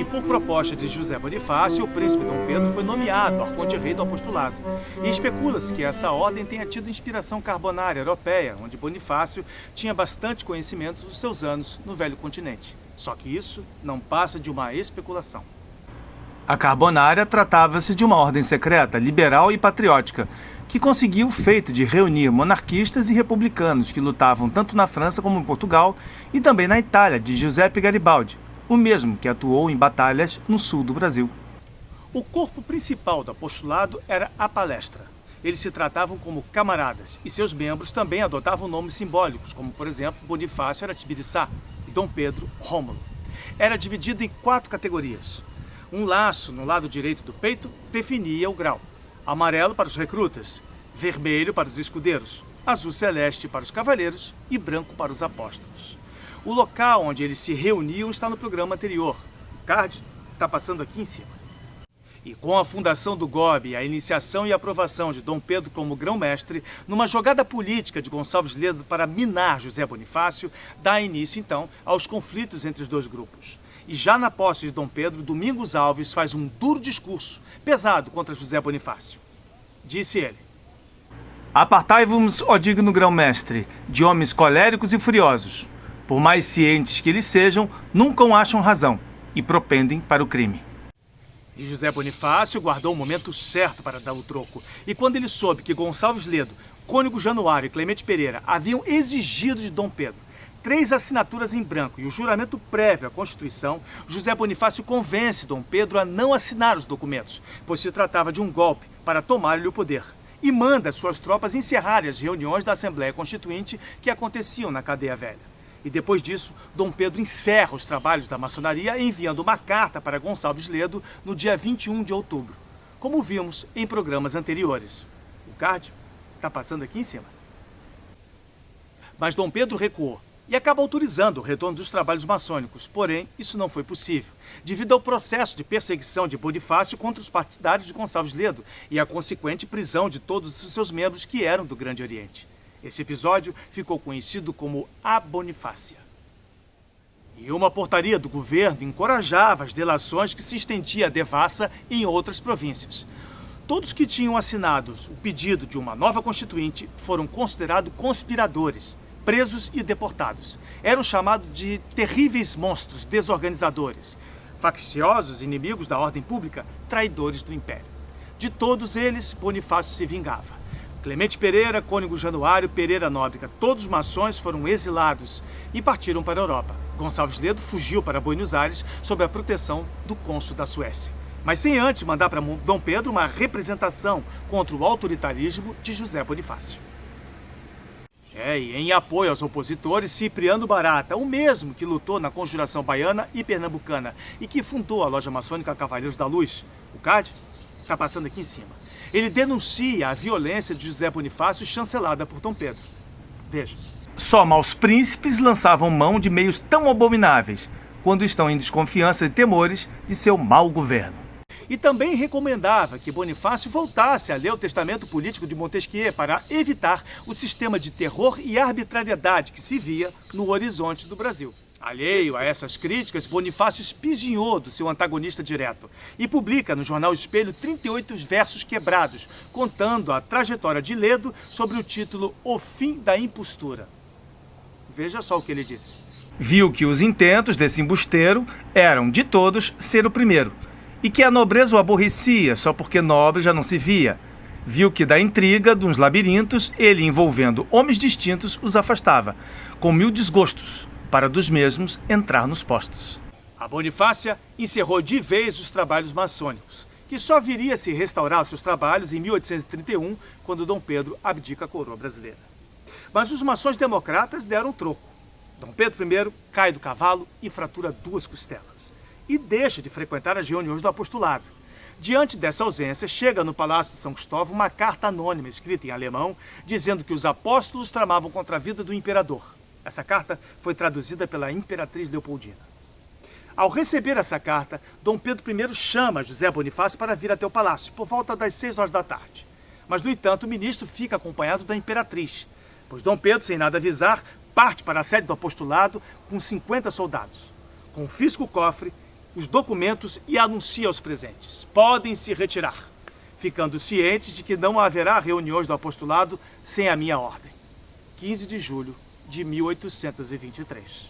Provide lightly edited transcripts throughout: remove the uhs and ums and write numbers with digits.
por proposta de José Bonifácio, o príncipe Dom Pedro foi nomeado arconte-rei do apostolado. E especula-se que essa ordem tenha tido inspiração carbonária europeia, onde Bonifácio tinha bastante conhecimento dos seus anos no velho continente. Só que isso não passa de uma especulação. A Carbonária tratava-se de uma ordem secreta, liberal e patriótica, que conseguiu o feito de reunir monarquistas e republicanos que lutavam tanto na França como em Portugal e também na Itália, de Giuseppe Garibaldi, o mesmo que atuou em batalhas no sul do Brasil. O corpo principal do apostolado era a palestra. Eles se tratavam como camaradas e seus membros também adotavam nomes simbólicos, como, por exemplo, Bonifácio era Tibiriçá e Dom Pedro, Rômulo. Era dividido em 4 categorias. Um laço no lado direito do peito definia o grau. Amarelo para os recrutas, vermelho para os escudeiros, azul celeste para os cavaleiros e branco para os apóstolos. O local onde eles se reuniam está no programa anterior. O card está passando aqui em cima. E com a fundação do GOB, a iniciação e aprovação de Dom Pedro como grão-mestre, numa jogada política de Gonçalves Ledo para minar José Bonifácio, dá início então aos conflitos entre os dois grupos. E já na posse de Dom Pedro, Domingos Alves faz um duro discurso, pesado contra José Bonifácio. Disse ele: "Apartai-vos, ó digno grão-mestre, de homens coléricos e furiosos. Por mais cientes que eles sejam, nunca acham razão e propendem para o crime." E José Bonifácio guardou o momento certo para dar o troco. E quando ele soube que Gonçalves Ledo, Cônego Januário e Clemente Pereira haviam exigido de Dom Pedro 3 assinaturas em branco e o juramento prévio à Constituição, José Bonifácio convence Dom Pedro a não assinar os documentos, pois se tratava de um golpe para tomar-lhe o poder, e manda suas tropas encerrarem as reuniões da Assembleia Constituinte que aconteciam na Cadeia Velha. E depois disso, Dom Pedro encerra os trabalhos da maçonaria enviando uma carta para Gonçalves Ledo no dia 21 de outubro, como vimos em programas anteriores. O card está passando aqui em cima. Mas Dom Pedro recuou e acaba autorizando o retorno dos trabalhos maçônicos. Porém, isso não foi possível, devido ao processo de perseguição de Bonifácio contra os partidários de Gonçalves Ledo e a consequente prisão de todos os seus membros que eram do Grande Oriente. Esse episódio ficou conhecido como a Bonifácia. E uma portaria do governo encorajava as delações que se estendia a devassa em outras províncias. Todos que tinham assinado o pedido de uma nova constituinte foram considerados conspiradores, presos e deportados. Eram chamados de terríveis monstros desorganizadores, facciosos inimigos da ordem pública, traidores do império. De todos eles, Bonifácio se vingava. Clemente Pereira, Cônego Januário, Pereira Nóbrega, todos os maçons foram exilados e partiram para a Europa. Gonçalves Ledo fugiu para Buenos Aires sob a proteção do cônsul da Suécia, mas sem antes mandar para Dom Pedro uma representação contra o autoritarismo de José Bonifácio. E em apoio aos opositores, Cipriano Barata, o mesmo que lutou na Conjuração Baiana e Pernambucana e que fundou a loja maçônica Cavaleiros da Luz, o card está passando aqui em cima. Ele denuncia a violência de José Bonifácio chancelada por Dom Pedro. Veja. Só maus príncipes lançavam mão de meios tão abomináveis quando estão em desconfiança e temores de seu mau governo. E também recomendava que Bonifácio voltasse a ler o testamento político de Montesquieu para evitar o sistema de terror e arbitrariedade que se via no horizonte do Brasil. Alheio a essas críticas, Bonifácio espizinhou do seu antagonista direto e publica no jornal Espelho 38 versos quebrados, contando a trajetória de Ledo sobre o título O Fim da Impostura. Veja só o que ele disse. Viu que os intentos desse embusteiro eram, de todos, ser o primeiro, e que a nobreza o aborrecia só porque nobre já não se via. Viu que da intriga, dos labirintos, ele, envolvendo homens distintos, os afastava, com 1000 desgostos, para dos mesmos entrar nos postos. A Bonifácia encerrou de vez os trabalhos maçônicos, que só viria a se restaurar os seus trabalhos em 1831, quando Dom Pedro abdica a coroa brasileira. Mas os maçons democratas deram troco. Dom Pedro I cai do cavalo e fratura 2 costelas. E deixa de frequentar as reuniões do apostolado. Diante dessa ausência, chega no Palácio de São Cristóvão uma carta anônima escrita em alemão, dizendo que os apóstolos tramavam contra a vida do imperador. Essa carta foi traduzida pela imperatriz Leopoldina. Ao receber essa carta, Dom Pedro I chama José Bonifácio para vir até o palácio, por volta das 6 horas da tarde. Mas, no entanto, o ministro fica acompanhado da imperatriz, pois Dom Pedro, sem nada avisar, parte para a sede do apostolado com 50 soldados. Confisca o cofre os documentos e anuncia aos presentes: podem se retirar, ficando cientes de que não haverá reuniões do apostolado sem a minha ordem. 15 de julho de 1823.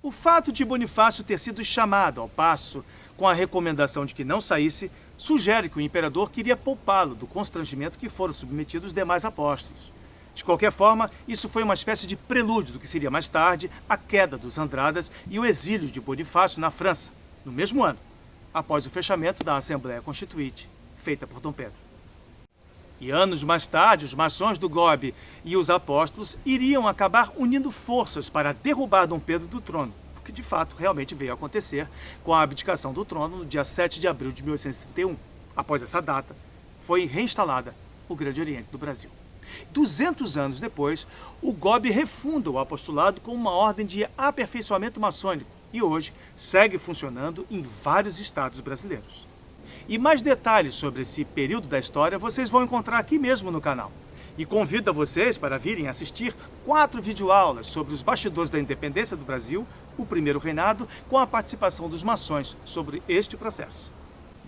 O fato de Bonifácio ter sido chamado ao passo com a recomendação de que não saísse, sugere que o imperador queria poupá-lo do constrangimento que foram submetidos os demais apóstolos. De qualquer forma, isso foi uma espécie de prelúdio do que seria mais tarde a queda dos Andradas e o exílio de Bonifácio na França, no mesmo ano, após o fechamento da Assembleia Constituinte, feita por Dom Pedro. E anos mais tarde, os maçons do GOB e os apóstolos iriam acabar unindo forças para derrubar Dom Pedro do trono, o que de fato realmente veio a acontecer com a abdicação do trono no dia 7 de abril de 1831. Após essa data, foi reinstalada o Grande Oriente do Brasil. 200 anos depois, o GOB refunda o apostolado como uma ordem de aperfeiçoamento maçônico e hoje segue funcionando em vários estados brasileiros. E mais detalhes sobre esse período da história vocês vão encontrar aqui mesmo no canal. E convido a vocês para virem assistir 4 videoaulas sobre os bastidores da independência do Brasil, o primeiro reinado, com a participação dos maçons sobre este processo.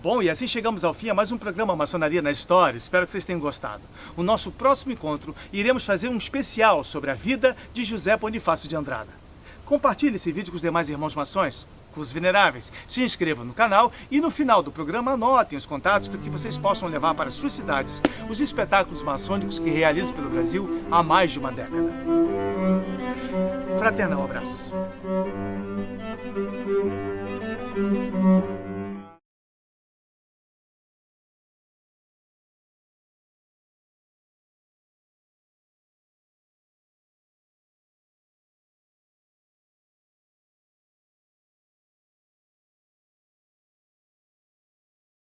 Bom, e assim chegamos ao fim a mais um programa Maçonaria na História. Espero que vocês tenham gostado. No nosso próximo encontro, iremos fazer um especial sobre a vida de José Bonifácio de Andrada. Compartilhe esse vídeo com os demais irmãos maçons, com os veneráveis. Se inscrevam no canal e no final do programa anotem os contatos para que vocês possam levar para suas cidades os espetáculos maçônicos que realizam pelo Brasil há mais de uma década. Fraternal abraço.